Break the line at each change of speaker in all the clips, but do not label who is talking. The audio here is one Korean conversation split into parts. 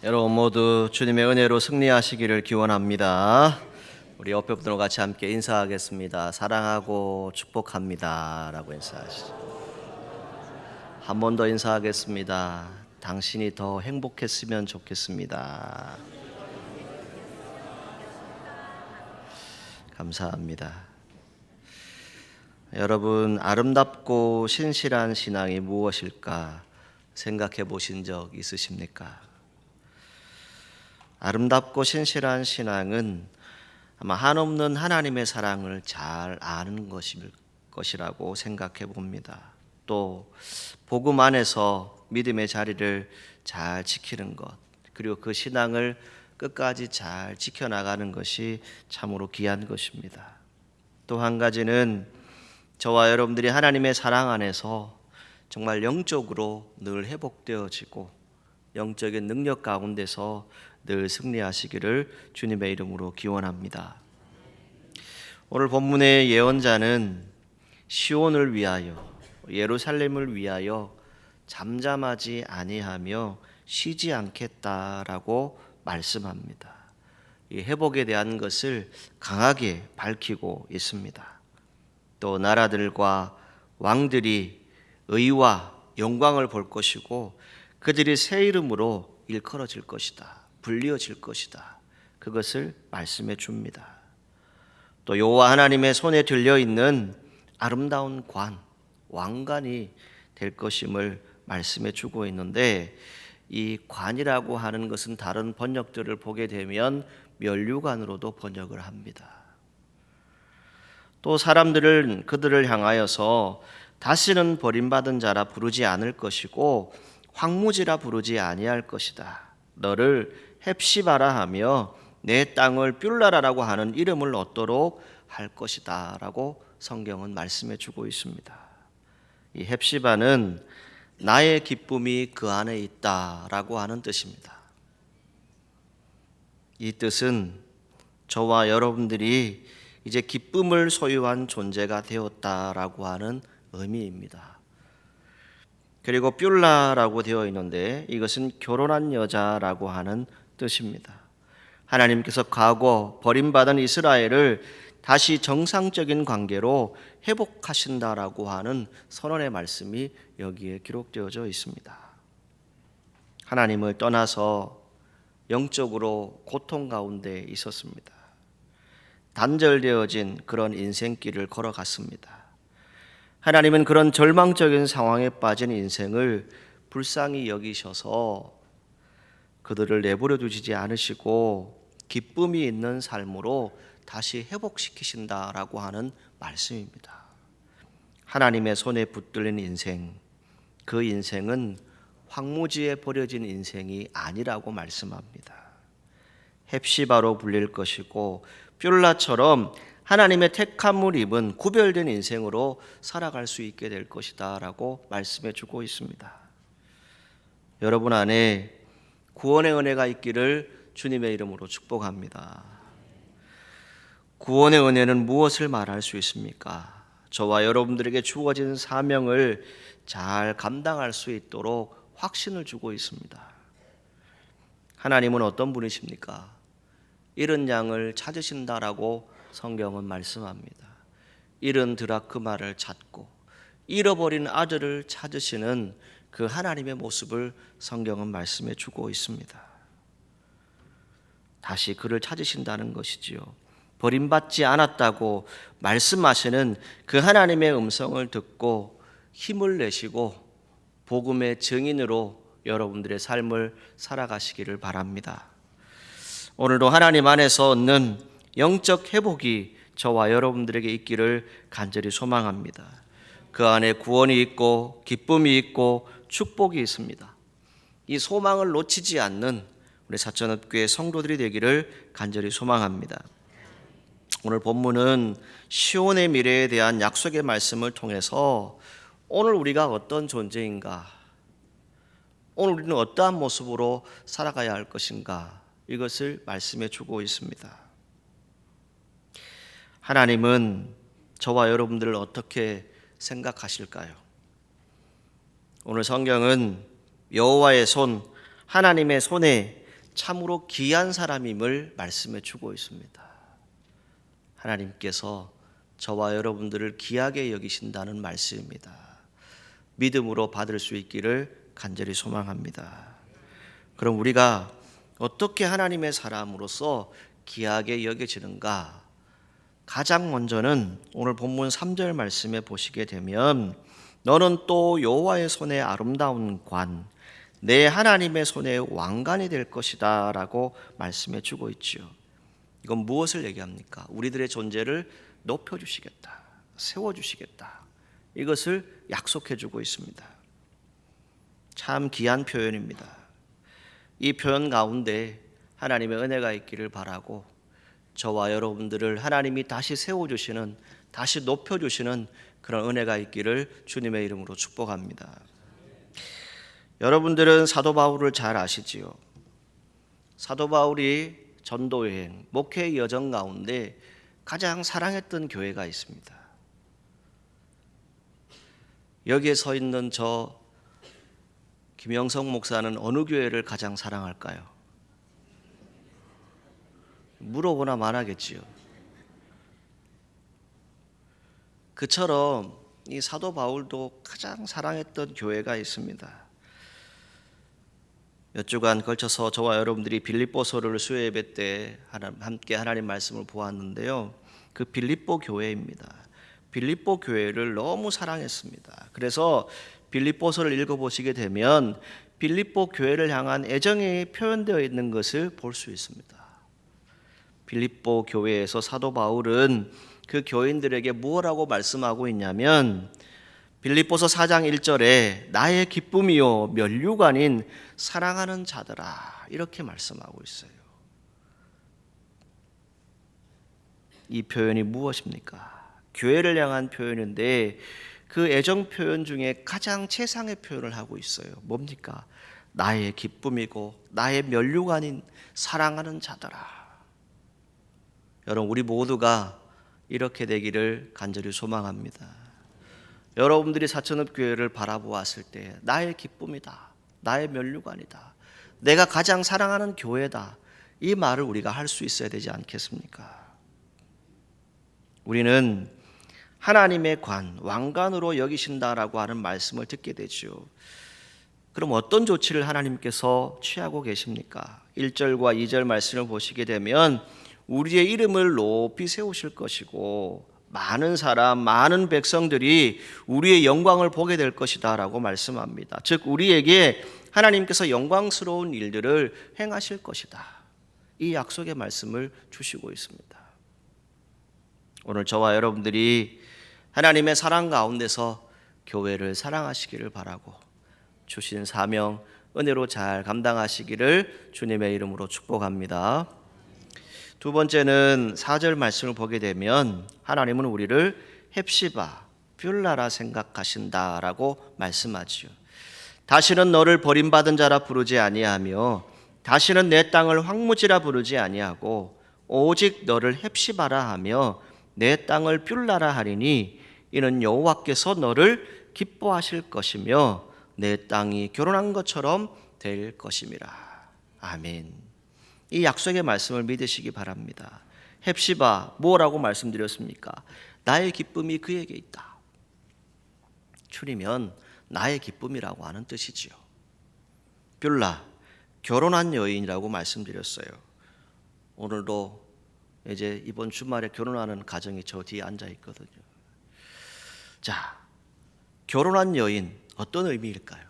여러분 모두 주님의 은혜로 승리하시기를 기원합니다. 우리 옆에 분들과 같이 함께 인사하겠습니다. 사랑하고 축복합니다 라고 인사하시죠. 한 번 더 인사하겠습니다. 당신이 더 행복했으면 좋겠습니다. 감사합니다. 여러분, 아름답고 신실한 신앙이 무엇일까 생각해 보신 적 있으십니까? 아름답고 신실한 신앙은 아마 한없는 하나님의 사랑을 잘 아는 것이라고 생각해 봅니다. 또 복음 안에서 믿음의 자리를 잘 지키는 것, 그리고 그 신앙을 끝까지 잘 지켜나가는 것이 참으로 귀한 것입니다. 또 한 가지는 저와 여러분들이 하나님의 사랑 안에서 정말 영적으로 늘 회복되어지고 영적인 능력 가운데서 늘 승리하시기를 주님의 이름으로 기원합니다. 오늘 본문의 예언자는 시온을 위하여, 예루살렘을 위하여 잠잠하지 아니하며 쉬지 않겠다라고 말씀합니다. 이 회복에 대한 것을 강하게 밝히고 있습니다. 또 나라들과 왕들이 의와 영광을 볼 것이고 그들이 새 이름으로 일컬어질 것이다. 불리어질 것이다. 그것을 말씀해 줍니다. 또 여호와 하나님의 손에 들려 있는 아름다운 관, 왕관이 될 것임을 말씀해 주고 있는데, 이 관이라고 하는 것은 다른 번역들을 보게 되면 면류관으로도 번역을 합니다. 또 사람들은 그들을 향하여서 다시는 버림받은 자라 부르지 않을 것이고 황무지라 부르지 아니할 것이다. 너를 헵시바라 하며 내 땅을 뷸라라라고 하는 이름을 얻도록 할 것이다 라고 성경은 말씀해 주고 있습니다. 이 헵시바는 나의 기쁨이 그 안에 있다라고 하는 뜻입니다. 이 뜻은 저와 여러분들이 이제 기쁨을 소유한 존재가 되었다라고 하는 의미입니다. 그리고 뷸라라고 되어 있는데 이것은 결혼한 여자라고 하는 뜻입니다. 하나님께서 과거 버림받은 이스라엘을 다시 정상적인 관계로 회복하신다라고 하는 선언의 말씀이 여기에 기록되어져 있습니다. 하나님을 떠나서 영적으로 고통 가운데 있었습니다. 단절되어진 그런 인생길을 걸어갔습니다. 하나님은 그런 절망적인 상황에 빠진 인생을 불쌍히 여기셔서 그들을 내버려 두지 않으시고 기쁨이 있는 삶으로 다시 회복시키신다라고 하는 말씀입니다. 하나님의 손에 붙들린 인생, 그 인생은 황무지에 버려진 인생이 아니라고 말씀합니다. 헵시바로 불릴 것이고 뷸라처럼 하나님의 택함을 입은 구별된 인생으로 살아갈 수 있게 될 것이다 라고 말씀해 주고 있습니다. 여러분 안에 구원의 은혜가 있기를 주님의 이름으로 축복합니다. 구원의 은혜는 무엇을 말할 수 있습니까? 저와 여러분들에게 주어진 사명을 잘 감당할 수 있도록 확신을 주고 있습니다. 하나님은 어떤 분이십니까? 잃은 양을 찾으신다라고 성경은 말씀합니다. 잃은 드라크마를 찾고 잃어버린 아들을 찾으시는 그 하나님의 모습을 성경은 말씀해 주고 있습니다. 다시 그를 찾으신다는 것이지요. 버림받지 않았다고 말씀하시는 그 하나님의 음성을 듣고 힘을 내시고 복음의 증인으로 여러분들의 삶을 살아가시기를 바랍니다. 오늘도 하나님 안에서 얻는 영적 회복이 저와 여러분들에게 있기를 간절히 소망합니다. 그 안에 구원이 있고 기쁨이 있고 축복이 있습니다. 이 소망을 놓치지 않는 우리 사천읍교회 성도들이 되기를 간절히 소망합니다. 오늘 본문은 시온의 미래에 대한 약속의 말씀을 통해서 오늘 우리가 어떤 존재인가, 오늘 우리는 어떠한 모습으로 살아가야 할 것인가, 이것을 말씀해 주고 있습니다. 하나님은 저와 여러분들을 어떻게 생각하실까요? 오늘 성경은 여호와의 손, 하나님의 손에 참으로 귀한 사람임을 말씀해 주고 있습니다. 하나님께서 저와 여러분들을 귀하게 여기신다는 말씀입니다. 믿음으로 받을 수 있기를 간절히 소망합니다. 그럼 우리가 어떻게 하나님의 사람으로서 귀하게 여겨지는가? 가장 먼저는 오늘 본문 3절 말씀에 보시게 되면 너는 또 여호와의 손에 아름다운 관, 내 하나님의 손에 왕관이 될 것이다 라고 말씀해 주고 있지요. 이건 무엇을 얘기합니까? 우리들의 존재를 높여주시겠다, 세워주시겠다, 이것을 약속해 주고 있습니다. 참 귀한 표현입니다. 이 표현 가운데 하나님의 은혜가 있기를 바라고 저와 여러분들을 하나님이 다시 세워주시는, 다시 높여주시는 그런 은혜가 있기를 주님의 이름으로 축복합니다. 여러분들은 사도 바울을 잘 아시지요. 사도 바울이 전도여행, 목회 여정 가운데 가장 사랑했던 교회가 있습니다. 여기에 서 있는 저 김영성 목사는 어느 교회를 가장 사랑할까요? 물어보나 말하겠지요. 그처럼 이 사도 바울도 가장 사랑했던 교회가 있습니다. 몇 주간 걸쳐서 저와 여러분들이 빌립보서를 수요 예배 때 함께 하나님 말씀을 보았는데요. 그 빌립보 교회입니다. 빌립보 교회를 너무 사랑했습니다. 그래서 빌립보서를 읽어보시게 되면 빌립보 교회를 향한 애정이 표현되어 있는 것을 볼 수 있습니다. 빌립보 교회에서 사도 바울은 그 교인들에게 무엇라고 말씀하고 있냐면 빌립보서 4장 1절에 나의 기쁨이요 면류관인 사랑하는 자들아, 이렇게 말씀하고 있어요. 이 표현이 무엇입니까? 교회를 향한 표현인데 그 애정 표현 중에 가장 최상의 표현을 하고 있어요. 뭡니까? 나의 기쁨이고 나의 면류관인 사랑하는 자들아. 여러분, 우리 모두가 이렇게 되기를 간절히 소망합니다. 여러분들이 사천읍 교회를 바라보았을 때 나의 기쁨이다, 나의 면류관이다, 내가 가장 사랑하는 교회다, 이 말을 우리가 할 수 있어야 되지 않겠습니까? 우리는 하나님의 관, 왕관으로 여기신다라고 하는 말씀을 듣게 되죠. 그럼 어떤 조치를 하나님께서 취하고 계십니까? 1절과 2절 말씀을 보시게 되면 우리의 이름을 높이 세우실 것이고 많은 사람, 많은 백성들이 우리의 영광을 보게 될 것이다 라고 말씀합니다. 즉 우리에게 하나님께서 영광스러운 일들을 행하실 것이다, 이 약속의 말씀을 주시고 있습니다. 오늘 저와 여러분들이 하나님의 사랑 가운데서 교회를 사랑하시기를 바라고 주신 사명 은혜로 잘 감당하시기를 주님의 이름으로 축복합니다. 두 번째는 4절 말씀을 보게 되면 하나님은 우리를 헵시바, 뷸라라 생각하신다라고 말씀하지요. 다시는 너를 버림받은 자라 부르지 아니하며 다시는 내 땅을 황무지라 부르지 아니하고 오직 너를 헵시바라 하며 내 땅을 뷸라라 하리니 이는 여호와께서 너를 기뻐하실 것이며 내 땅이 결혼한 것처럼 될 것임이라. 아멘. 이 약속의 말씀을 믿으시기 바랍니다. 헵시바, 뭐라고 말씀드렸습니까? 나의 기쁨이 그에게 있다. 줄이면 나의 기쁨이라고 하는 뜻이지요. 뷸라, 결혼한 여인이라고 말씀드렸어요. 오늘도 이제 이번 주말에 결혼하는 가정이 저 뒤에 앉아 있거든요. 자, 결혼한 여인, 어떤 의미일까요?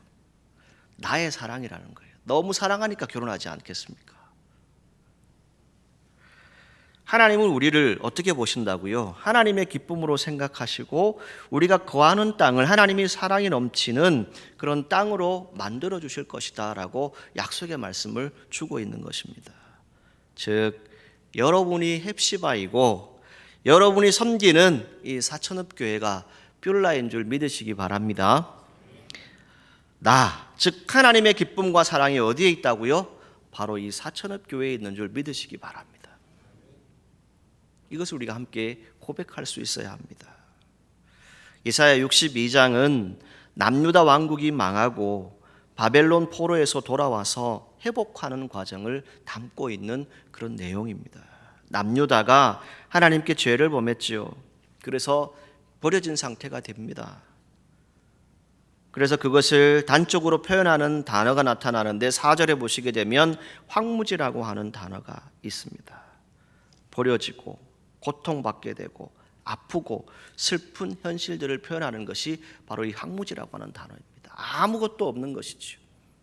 나의 사랑이라는 거예요. 너무 사랑하니까 결혼하지 않겠습니까? 하나님은 우리를 어떻게 보신다고요? 하나님의 기쁨으로 생각하시고 우리가 거하는 땅을 하나님이 사랑이 넘치는 그런 땅으로 만들어 주실 것이다 라고 약속의 말씀을 주고 있는 것입니다. 즉 여러분이 헵시바이고 여러분이 섬기는 이 사천읍 교회가 뷸라인 줄 믿으시기 바랍니다. 즉 하나님의 기쁨과 사랑이 어디에 있다고요? 바로 이 사천읍 교회에 있는 줄 믿으시기 바랍니다. 이것을 우리가 함께 고백할 수 있어야 합니다. 이사야 62장은 남유다 왕국이 망하고 바벨론 포로에서 돌아와서 회복하는 과정을 담고 있는 그런 내용입니다. 남유다가 하나님께 죄를 범했지요. 그래서 버려진 상태가 됩니다. 그래서 그것을 단적으로 표현하는 단어가 나타나는데 4절에 보시게 되면 황무지라고 하는 단어가 있습니다. 버려지고 고통받게 되고 아프고 슬픈 현실들을 표현하는 것이 바로 이 황무지라고 하는 단어입니다. 아무것도 없는 것이죠.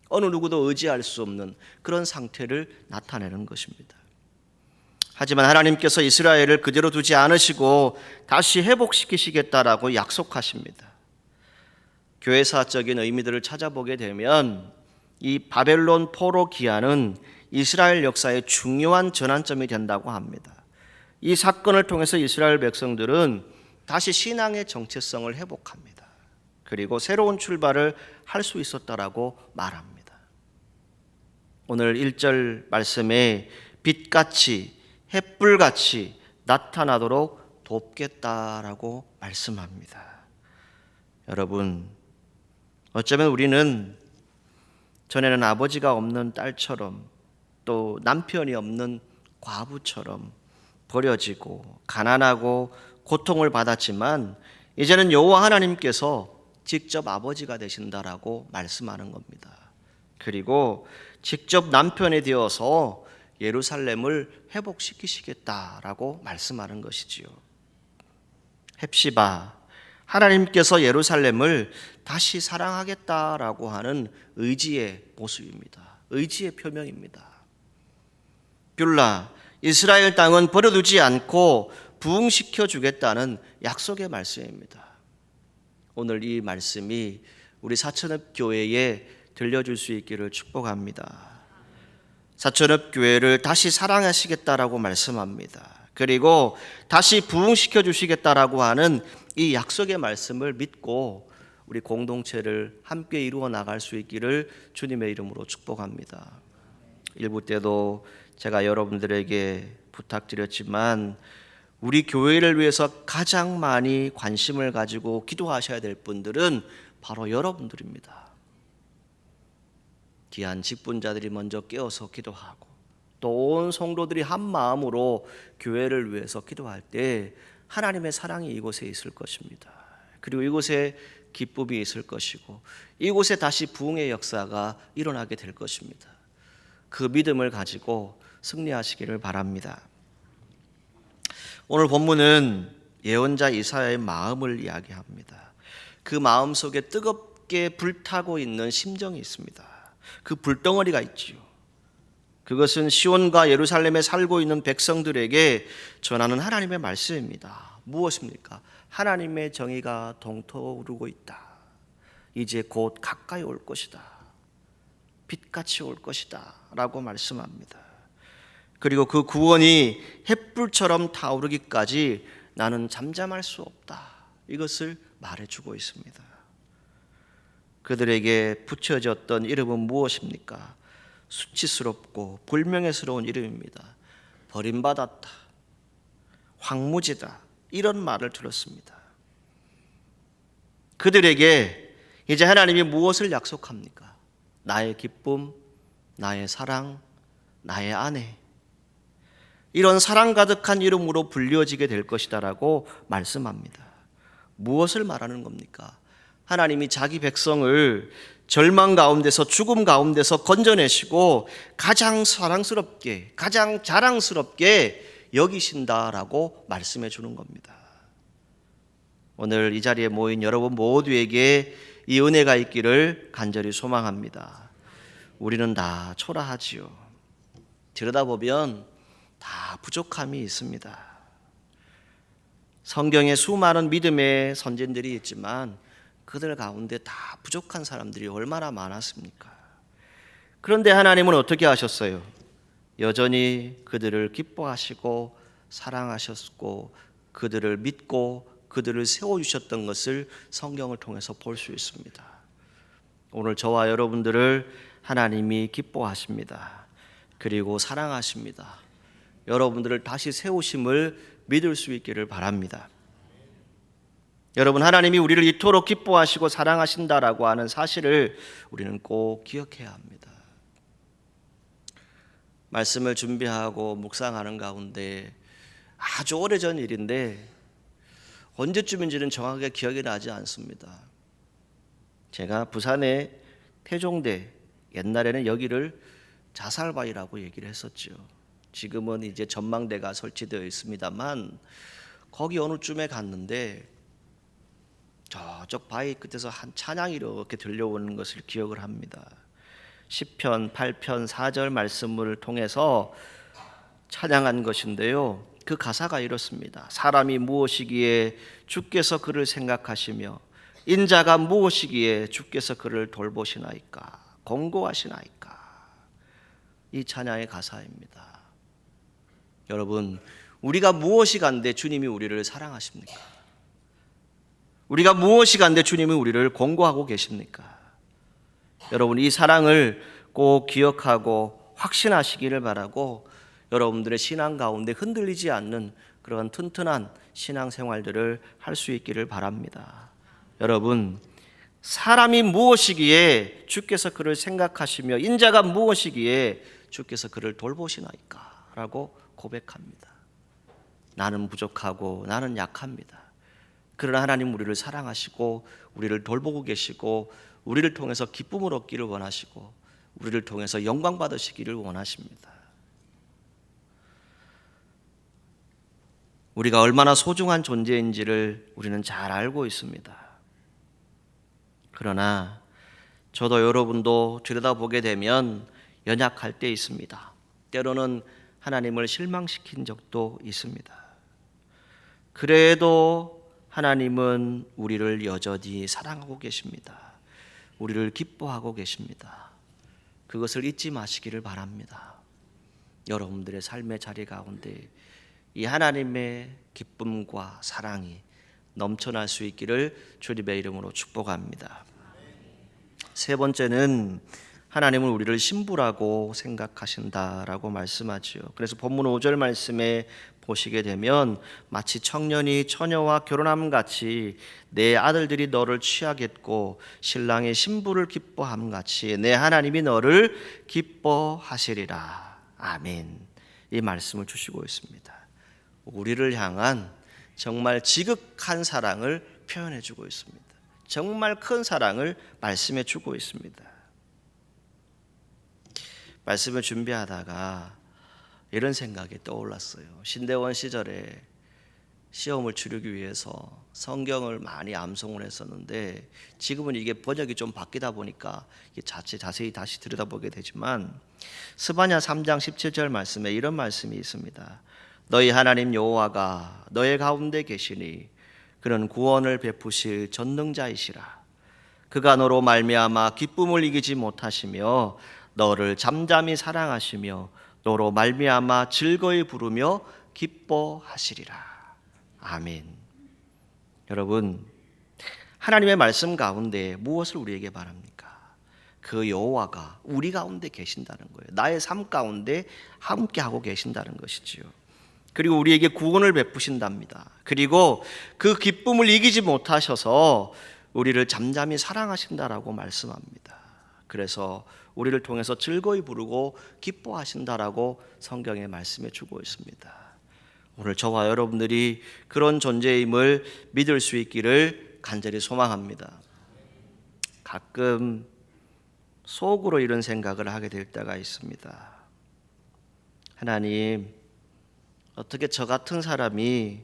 어느 누구도 의지할 수 없는 그런 상태를 나타내는 것입니다. 하지만 하나님께서 이스라엘을 그대로 두지 않으시고 다시 회복시키시겠다라고 약속하십니다. 교회사적인 의미들을 찾아보게 되면 이 바벨론 포로 기한은 이스라엘 역사의 중요한 전환점이 된다고 합니다. 이 사건을 통해서 이스라엘 백성들은 다시 신앙의 정체성을 회복합니다. 그리고 새로운 출발을 할 수 있었다라고 말합니다. 오늘 1절 말씀에 빛같이 햇불같이 나타나도록 돕겠다라고 말씀합니다. 여러분, 어쩌면 우리는 전에는 아버지가 없는 딸처럼 또 남편이 없는 과부처럼 버려지고 가난하고 고통을 받았지만 이제는 여호와 하나님께서 직접 아버지가 되신다라고 말씀하는 겁니다. 그리고 직접 남편이 되어서 예루살렘을 회복시키시겠다라고 말씀하는 것이지요. 헵시바, 하나님께서 예루살렘을 다시 사랑하겠다라고 하는 의지의 모습입니다. 의지의 표명입니다. 뷸라, 이스라엘 땅은 버려두지 않고 부흥시켜 주겠다는 약속의 말씀입니다. 오늘 이 말씀이 우리 사천읍 교회에 들려줄 수 있기를 축복합니다. 사천읍 교회를 다시 사랑하시겠다라고 말씀합니다. 그리고 다시 부흥시켜 주시겠다라고 하는 이 약속의 말씀을 믿고 우리 공동체를 함께 이루어 나갈 수 있기를 주님의 이름으로 축복합니다. 일부 때도 제가 여러분들에게 부탁드렸지만 우리 교회를 위해서 가장 많이 관심을 가지고 기도하셔야 될 분들은 바로 여러분들입니다. 귀한 직분자들이 먼저 깨어서 기도하고 또 온 성도들이 한 마음으로 교회를 위해서 기도할 때 하나님의 사랑이 이곳에 있을 것입니다. 그리고 이곳에 기쁨이 있을 것이고 이곳에 다시 부흥의 역사가 일어나게 될 것입니다. 그 믿음을 가지고 승리하시기를 바랍니다. 오늘 본문은 예언자 이사야의 마음을 이야기합니다. 그 마음 속에 뜨겁게 불타고 있는 심정이 있습니다. 그 불덩어리가 있지요. 그것은 시온과 예루살렘에 살고 있는 백성들에게 전하는 하나님의 말씀입니다. 무엇입니까? 하나님의 정의가 동토르고 있다. 이제 곧 가까이 올 것이다. 빛같이 올 것이다 라고 말씀합니다. 그리고 그 구원이 햇불처럼 타오르기까지 나는 잠잠할 수 없다. 이것을 말해주고 있습니다. 그들에게 붙여졌던 이름은 무엇입니까? 수치스럽고 불명예스러운 이름입니다. 버림받았다. 황무지다. 이런 말을 들었습니다. 그들에게 이제 하나님이 무엇을 약속합니까? 나의 기쁨, 나의 사랑, 나의 아내, 이런 사랑 가득한 이름으로 불려지게 될 것이다라고 말씀합니다. 무엇을 말하는 겁니까? 하나님이 자기 백성을 절망 가운데서 죽음 가운데서 건져내시고 가장 사랑스럽게 가장 자랑스럽게 여기신다라고 말씀해 주는 겁니다. 오늘 이 자리에 모인 여러분 모두에게 이 은혜가 있기를 간절히 소망합니다. 우리는 다 초라하지요. 들여다보면 다 부족함이 있습니다. 성경에 수많은 믿음의 선진들이 있지만 그들 가운데 다 부족한 사람들이 얼마나 많았습니까? 그런데 하나님은 어떻게 하셨어요? 여전히 그들을 기뻐하시고 사랑하셨고 그들을 믿고 그들을 세워주셨던 것을 성경을 통해서 볼 수 있습니다. 오늘 저와 여러분들을 하나님이 기뻐하십니다. 그리고 사랑하십니다. 여러분들을 다시 세우심을 믿을 수 있기를 바랍니다. 여러분, 하나님이 우리를 이토록 기뻐하시고 사랑하신다라고 하는 사실을 우리는 꼭 기억해야 합니다. 말씀을 준비하고 묵상하는 가운데 아주 오래전 일인데 언제쯤인지는 정확하게 기억이 나지 않습니다. 제가 부산의 태종대, 옛날에는 여기를 자살바위라고 얘기를 했었죠. 지금은 이제 전망대가 설치되어 있습니다만 거기 어느 쯤에 갔는데 저쪽 바위 끝에서 한 찬양이 이렇게 들려오는 것을 기억을 합니다. 시편 8편 4절 말씀을 통해서 찬양한 것인데요. 그 가사가 이렇습니다. 사람이 무엇이기에 주께서 그를 생각하시며 인자가 무엇이기에 주께서 그를 돌보시나이까 공고하시나이까. 이 찬양의 가사입니다. 여러분, 우리가 무엇이 간데 주님이 우리를 사랑하십니까? 우리가 무엇이 간데 주님은 우리를 공고하고 계십니까? 여러분, 이 사랑을 꼭 기억하고 확신하시기를 바라고 여러분들의 신앙 가운데 흔들리지 않는 그런 튼튼한 신앙 생활들을 할 수 있기를 바랍니다. 여러분, 사람이 무엇이기에 주께서 그를 생각하시며 인자가 무엇이기에 주께서 그를 돌보시나이까 라고 고백합니다. 나는 부족하고 나는 약합니다. 그러나 하나님 우리를 사랑하시고 우리를 돌보고 계시고 우리를 통해서 기쁨을 얻기를 원하시고 우리를 통해서 영광 받으시기를 원하십니다. 우리가 얼마나 소중한 존재인지를 우리는 잘 알고 있습니다. 그러나 저도 여러분도 들여다보게 되면 연약할 때 있습니다. 때로는 하나님을 실망시킨 적도 있습니다. 그래도 하나님은 우리를 여전히 사랑하고 계십니다. 우리를 기뻐하고 계십니다. 그것을 잊지 마시기를 바랍니다. 여러분들의 삶의 자리 가운데 이 하나님의 기쁨과 사랑이 넘쳐날 수 있기를 주님의 이름으로 축복합니다. 세 번째는 하나님은 우리를 신부라고 생각하신다라고 말씀하지요. 그래서 본문 5절 말씀에 보시게 되면 마치 청년이 처녀와 결혼함 같이 내 아들들이 너를 취하겠고 신랑의 신부를 기뻐함 같이 내 하나님이 너를 기뻐하시리라. 아멘. 이 말씀을 주시고 있습니다. 우리를 향한 정말 지극한 사랑을 표현해 주고 있습니다. 정말 큰 사랑을 말씀해 주고 있습니다. 말씀을 준비하다가 이런 생각이 떠올랐어요. 신대원 시절에 시험을 치르기 위해서 성경을 많이 암송을 했었는데 지금은 이게 번역이 좀 바뀌다 보니까 자세히 다시 들여다보게 되지만 스바냐 3장 17절 말씀에 이런 말씀이 있습니다. 너희 하나님 여호와가 너희 가운데 계시니 그는 구원을 베푸실 전능자이시라. 그가 너로 말미암아 기쁨을 이기지 못하시며 너를 잠잠히 사랑하시며 너로 말미암아 즐거이 부르며 기뻐하시리라. 아멘. 여러분, 하나님의 말씀 가운데 무엇을 우리에게 바랍니까? 그 여호와가 우리 가운데 계신다는 거예요. 나의 삶 가운데 함께하고 계신다는 것이지요. 그리고 우리에게 구원을 베푸신답니다. 그리고 그 기쁨을 이기지 못하셔서 우리를 잠잠히 사랑하신다라고 말씀합니다. 그래서 우리를 통해서 즐거이 부르고 기뻐하신다라고 성경에 말씀해 주고 있습니다. 오늘 저와 여러분들이 그런 존재임을 믿을 수 있기를 간절히 소망합니다. 가끔 속으로 이런 생각을 하게 될 때가 있습니다. 하나님, 어떻게 저 같은 사람이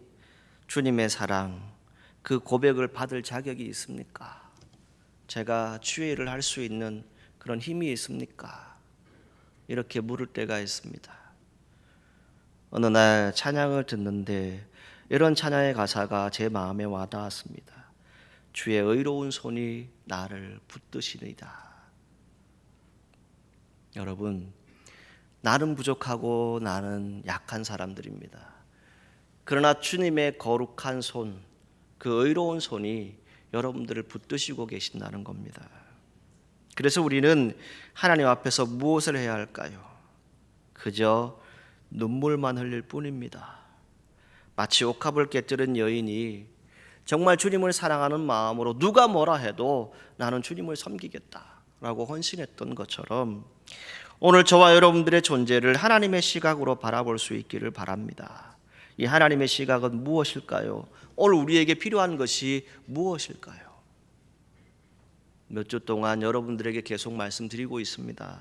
주님의 사랑, 그 고백을 받을 자격이 있습니까? 제가 주의 일을 할 수 있는 그런 힘이 있습니까? 이렇게 물을 때가 있습니다. 어느 날 찬양을 듣는데 이런 찬양의 가사가 제 마음에 와닿았습니다. 주의 의로운 손이 나를 붙드시리다. 여러분, 나는 부족하고 나는 약한 사람들입니다. 그러나 주님의 거룩한 손, 그 의로운 손이 여러분들을 붙드시고 계신다는 겁니다. 그래서 우리는 하나님 앞에서 무엇을 해야 할까요? 그저 눈물만 흘릴 뿐입니다. 마치 옥합을 깨뜨린 여인이 정말 주님을 사랑하는 마음으로 누가 뭐라 해도 나는 주님을 섬기겠다라고 헌신했던 것처럼 오늘 저와 여러분들의 존재를 하나님의 시각으로 바라볼 수 있기를 바랍니다. 이 하나님의 시각은 무엇일까요? 오늘 우리에게 필요한 것이 무엇일까요? 몇 주 동안 여러분들에게 계속 말씀드리고 있습니다.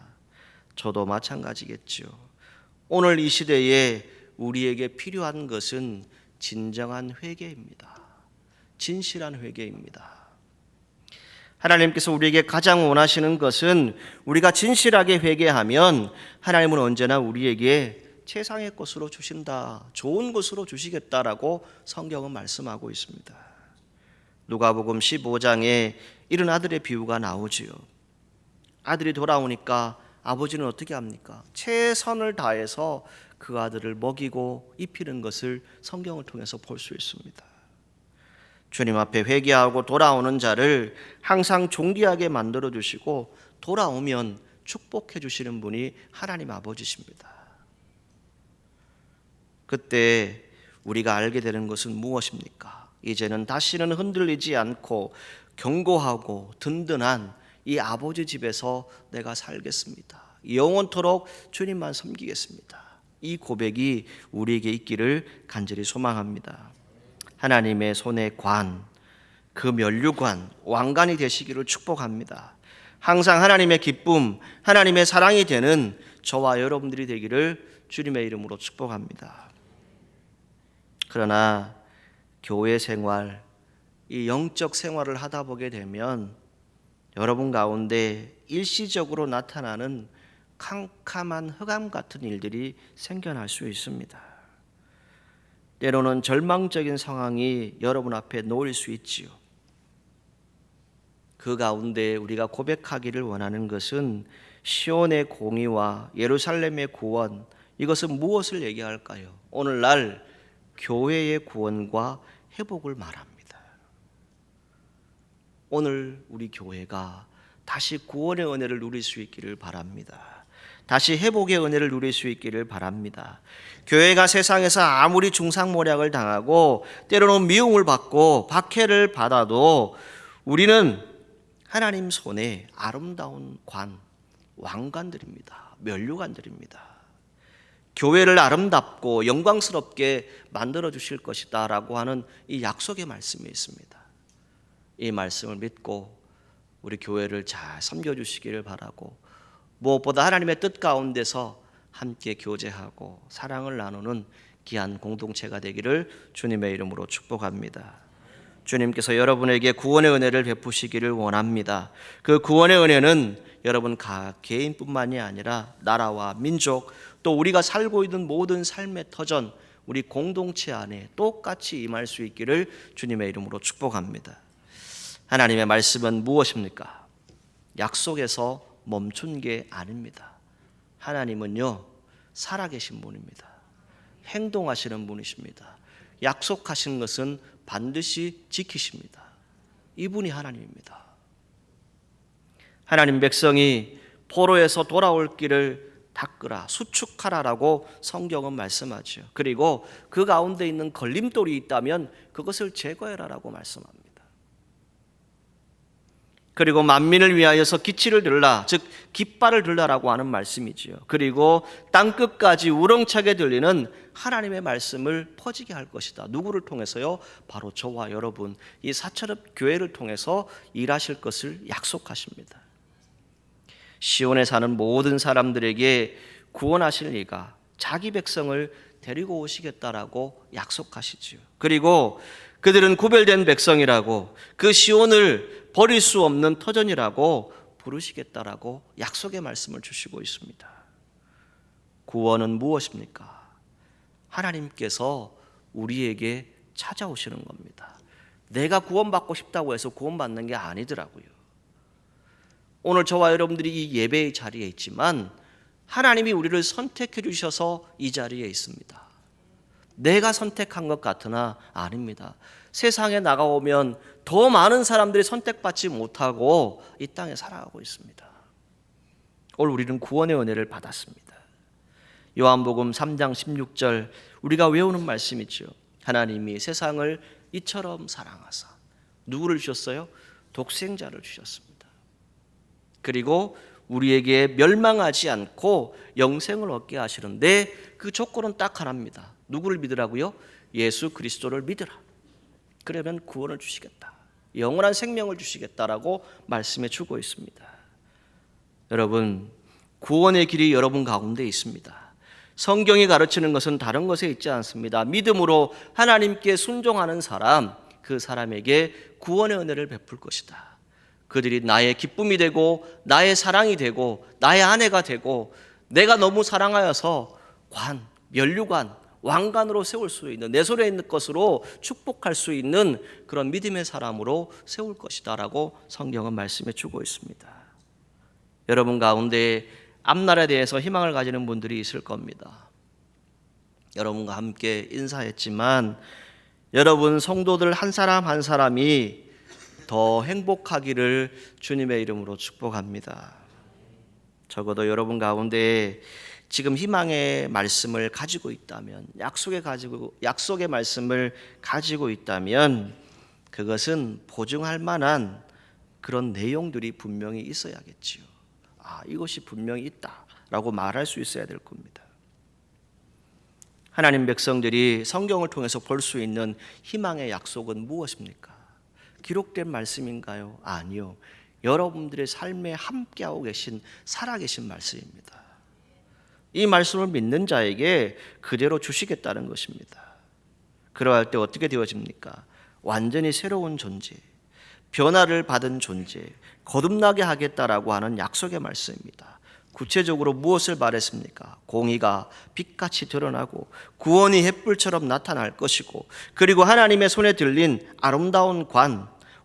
저도 마찬가지겠죠. 오늘 이 시대에 우리에게 필요한 것은 진정한 회개입니다. 진실한 회개입니다. 하나님께서 우리에게 가장 원하시는 것은 우리가 진실하게 회개하면 하나님은 언제나 우리에게 최상의 것으로 주신다, 좋은 것으로 주시겠다라고 성경은 말씀하고 있습니다. 누가복음 15장에 이런 아들의 비유가 나오지요. 아들이 돌아오니까 아버지는 어떻게 합니까? 최선을 다해서 그 아들을 먹이고 입히는 것을 성경을 통해서 볼 수 있습니다. 주님 앞에 회개하고 돌아오는 자를 항상 존귀하게 만들어 주시고 돌아오면 축복해 주시는 분이 하나님 아버지십니다. 그때 우리가 알게 되는 것은 무엇입니까? 이제는 다시는 흔들리지 않고 견고하고 든든한 이 아버지 집에서 내가 살겠습니다. 영원토록 주님만 섬기겠습니다. 이 고백이 우리에게 있기를 간절히 소망합니다. 하나님의 손의 관, 그 면류관, 왕관이 되시기를 축복합니다. 항상 하나님의 기쁨, 하나님의 사랑이 되는 저와 여러분들이 되기를 주님의 이름으로 축복합니다. 그러나 교회 생활, 이 영적 생활을 하다 보게 되면 여러분 가운데 일시적으로 나타나는 캄캄한 흑암 같은 일들이 생겨날 수 있습니다. 때로는 절망적인 상황이 여러분 앞에 놓일 수 있지요. 그 가운데 우리가 고백하기를 원하는 것은 시온의 공의와 예루살렘의 구원, 이것은 무엇을 얘기할까요? 오늘날 교회의 구원과 회복을 말합니다. 오늘 우리 교회가 다시 구원의 은혜를 누릴 수 있기를 바랍니다. 다시 회복의 은혜를 누릴 수 있기를 바랍니다. 교회가 세상에서 아무리 중상모략을 당하고 때로는 미움을 받고 박해를 받아도 우리는 하나님 손에 아름다운 관, 왕관들입니다. 면류관들입니다. 교회를 아름답고 영광스럽게 만들어 주실 것이다 라고 하는 이 약속의 말씀이 있습니다. 이 말씀을 믿고 우리 교회를 잘 섬겨주시기를 바라고 무엇보다 하나님의 뜻 가운데서 함께 교제하고 사랑을 나누는 귀한 공동체가 되기를 주님의 이름으로 축복합니다. 주님께서 여러분에게 구원의 은혜를 베푸시기를 원합니다. 그 구원의 은혜는 여러분 각 개인뿐만이 아니라 나라와 민족 또 우리가 살고 있는 모든 삶의 터전 우리 공동체 안에 똑같이 임할 수 있기를 주님의 이름으로 축복합니다. 하나님의 말씀은 무엇입니까? 약속에서 멈춘 게 아닙니다. 하나님은요 살아계신 분입니다. 행동하시는 분이십니다. 약속하신 것은 반드시 지키십니다. 이분이 하나님입니다. 하나님 백성이 포로에서 돌아올 길을 닦으라, 수축하라라고 성경은 말씀하죠. 그리고 그 가운데 있는 걸림돌이 있다면 그것을 제거해라라고 말씀합니다. 그리고 만민을 위하여서 기치를 들라, 즉 깃발을 들라라고 하는 말씀이지요. 그리고 땅끝까지 우렁차게 들리는 하나님의 말씀을 퍼지게 할 것이다. 누구를 통해서요? 바로 저와 여러분, 이 사철읍 교회를 통해서 일하실 것을 약속하십니다. 시온에 사는 모든 사람들에게 구원하실 이가 자기 백성을 데리고 오시겠다라고 약속하시지요. 그리고 그들은 구별된 백성이라고 그 시온을 버릴 수 없는 터전이라고 부르시겠다라고 약속의 말씀을 주시고 있습니다. 구원은 무엇입니까? 하나님께서 우리에게 찾아오시는 겁니다. 내가 구원받고 싶다고 해서 구원받는 게 아니더라고요. 오늘 저와 여러분들이 이 예배의 자리에 있지만 하나님이 우리를 선택해 주셔서 이 자리에 있습니다. 내가 선택한 것 같으나 아닙니다. 세상에 나가오면 더 많은 사람들이 선택받지 못하고 이 땅에 살아가고 있습니다. 오늘 우리는 구원의 은혜를 받았습니다. 요한복음 3장 16절 우리가 외우는 말씀이죠. 하나님이 세상을 이처럼 사랑하사. 누구를 주셨어요? 독생자를 주셨습니다. 그리고 우리에게 멸망하지 않고 영생을 얻게 하시는데 그 조건은 딱 하나입니다. 누구를 믿으라고요? 예수 그리스도를 믿으라. 그러면 구원을 주시겠다. 영원한 생명을 주시겠다라고 말씀해 주고 있습니다. 여러분, 구원의 길이 여러분 가운데 있습니다. 성경이 가르치는 것은 다른 것에 있지 않습니다. 믿음으로 하나님께 순종하는 사람, 그 사람에게 구원의 은혜를 베풀 것이다. 그들이 나의 기쁨이 되고 나의 사랑이 되고 나의 아내가 되고 내가 너무 사랑하여서 면류관, 왕관으로 세울 수 있는, 내 손에 있는 것으로 축복할 수 있는 그런 믿음의 사람으로 세울 것이다 라고 성경은 말씀해 주고 있습니다. 여러분 가운데 앞날에 대해서 희망을 가지는 분들이 있을 겁니다. 여러분과 함께 인사했지만 여러분 성도들 한 사람 한 사람이 더 행복하기를 주님의 이름으로 축복합니다. 적어도 여러분 가운데 지금 희망의 말씀을 가지고 있다면, 약속의 말씀을 가지고 있다면 그것은 보증할 만한 그런 내용들이 분명히 있어야겠지요. 이것이 분명히 있다라고 말할 수 있어야 될 겁니다. 하나님 백성들이 성경을 통해서 볼 수 있는 희망의 약속은 무엇입니까? 기록된 말씀인가요? 아니요. 여러분들의 삶에 함께하고 계신 살아계신 말씀입니다. 이 말씀을 믿는 자에게 그대로 주시겠다는 것입니다. 그러할 때 어떻게 되어집니까? 완전히 새로운 존재, 변화를 받은 존재, 거듭나게 하겠다라고 하는 약속의 말씀입니다. 구체적으로 무엇을 말했습니까? 공의가 빛같이 드러나고 구원이 햇불처럼 나타날 것이고, 그리고 하나님의 손에 들린 아름다운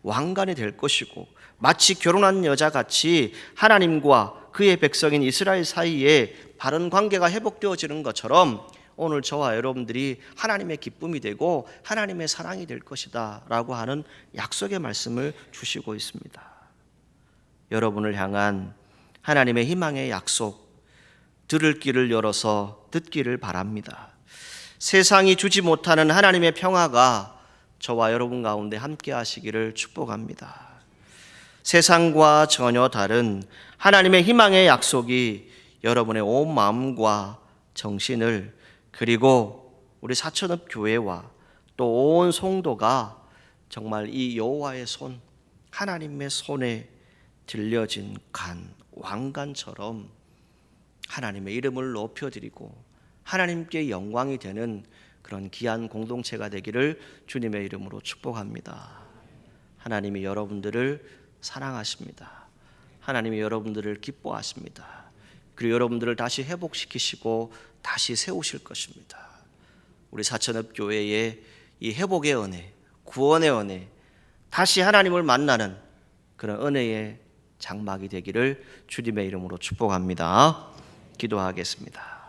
왕관이 될 것이고, 마치 결혼한 여자같이 하나님과 그의 백성인 이스라엘 사이에 바른 관계가 회복되어지는 것처럼 오늘 저와 여러분들이 하나님의 기쁨이 되고 하나님의 사랑이 될 것이다 라고 하는 약속의 말씀을 주시고 있습니다. 여러분을 향한 하나님의 희망의 약속, 들을 길을 열어서 듣기를 바랍니다. 세상이 주지 못하는 하나님의 평화가 저와 여러분 가운데 함께 하시기를 축복합니다. 세상과 전혀 다른 하나님의 희망의 약속이 여러분의 온 마음과 정신을, 그리고 우리 사천읍 교회와 또 온 성도가 정말 이 여호와의 손, 하나님의 손에 들려진 왕관처럼 하나님의 이름을 높여드리고 하나님께 영광이 되는 그런 귀한 공동체가 되기를 주님의 이름으로 축복합니다. 하나님이 여러분들을 사랑하십니다. 하나님이 여러분들을 기뻐하십니다. 그리고 여러분들을 다시 회복시키시고 다시 세우실 것입니다. 우리 사천읍 교회의 이 회복의 은혜, 구원의 은혜, 다시 하나님을 만나는 그런 은혜의 장막이 되기를 주님의 이름으로 축복합니다. 기도하겠습니다.